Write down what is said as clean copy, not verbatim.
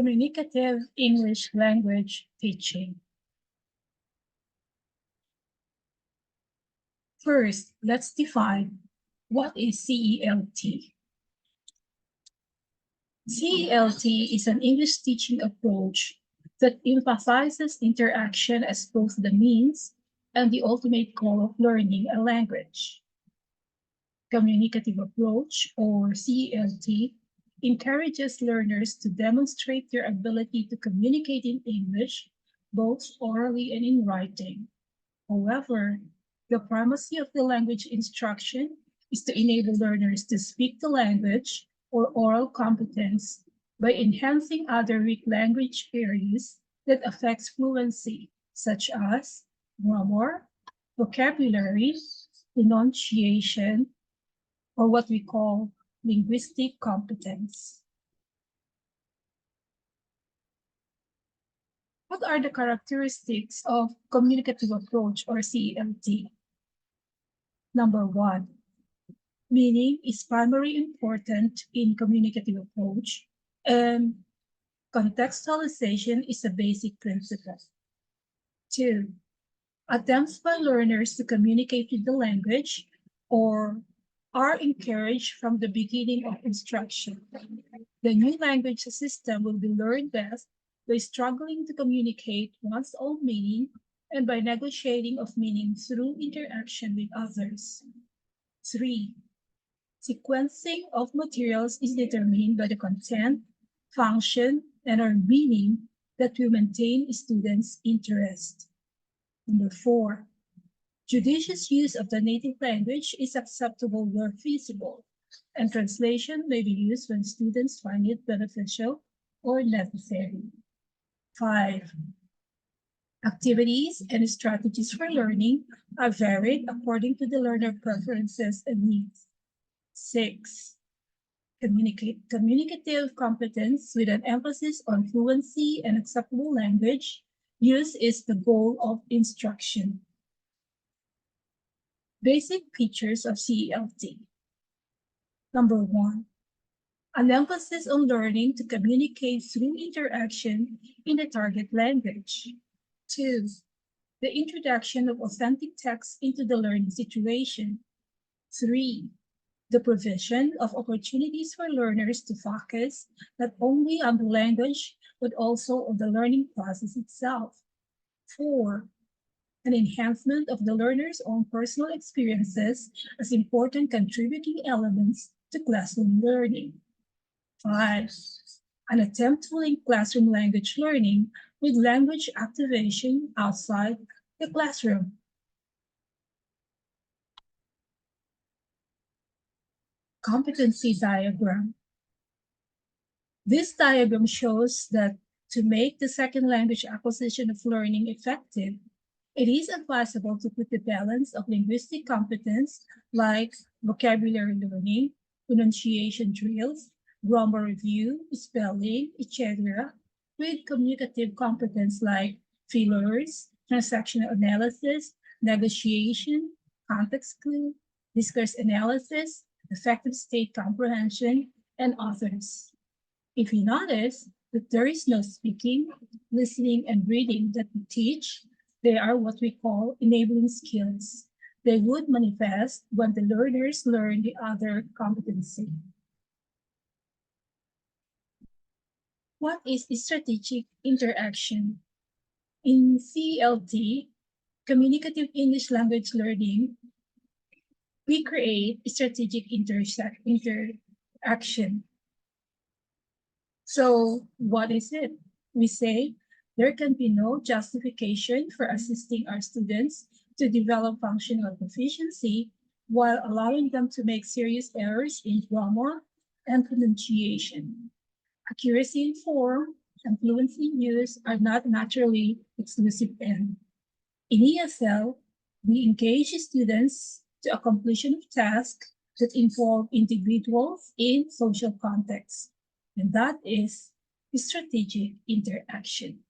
Communicative English Language Teaching. First, let's define what is CELT. CELT is an English teaching approach that emphasizes interaction as both the means and the ultimate goal of learning a language. Communicative approach, or CELT, encourages learners to demonstrate their ability to communicate in English, both orally and in writing. However, the primacy of the language instruction is to enable learners to speak the language or oral competence by enhancing other weak language areas that affects fluency, such as grammar, vocabulary, enunciation, or what we call linguistic competence. What are the characteristics of communicative approach, or CELT? Number one, meaning is primarily important in communicative approach, and contextualization is a basic principle. Two, attempts by learners to communicate with the language or are encouraged from the beginning of instruction. The new language system will be learned best by struggling to communicate one's own meaning and by negotiating of meaning through interaction with others. 3. Sequencing of materials is determined by the content, function, and or meaning that will maintain students' interest. Number 4. Judicious use of the native language is acceptable where feasible, and translation may be used when students find it beneficial or necessary. 5. Activities and strategies for learning are varied according to the learner preferences and needs. 6. Communicative competence with an emphasis on fluency and acceptable language use is the goal of instruction. Basic features of CELT. Number 1. An emphasis on learning to communicate through interaction in the target language. 2. The introduction of authentic text into the learning situation. 3. The provision of opportunities for learners to focus not only on the language, but also on the learning process itself. 4. An enhancement of the learner's own personal experiences as important contributing elements to classroom learning. 5. An attempt to link classroom language learning with language activation outside the classroom. Competency diagram. This diagram shows that to make the second language acquisition of learning effective, it is advisable to put the balance of linguistic competence like vocabulary learning, pronunciation drills, grammar review, spelling, etc., with communicative competence like fillers, transactional analysis, negotiation, context clue, discourse analysis, effective state comprehension, and others. If you notice that there is no speaking, listening, and reading that we teach, they are what we call enabling skills. They would manifest when the learners learn the other competency. What is strategic interaction? In CELT, Communicative English Language Learning, we create strategic interaction. So what is it? We say there can be no justification for assisting our students to develop functional proficiency while allowing them to make serious errors in grammar and pronunciation. Accuracy in form and fluency in use are not naturally exclusive ends. In ESL, we engage students to a completion of tasks that involve individuals in social contexts, and that is strategic interaction.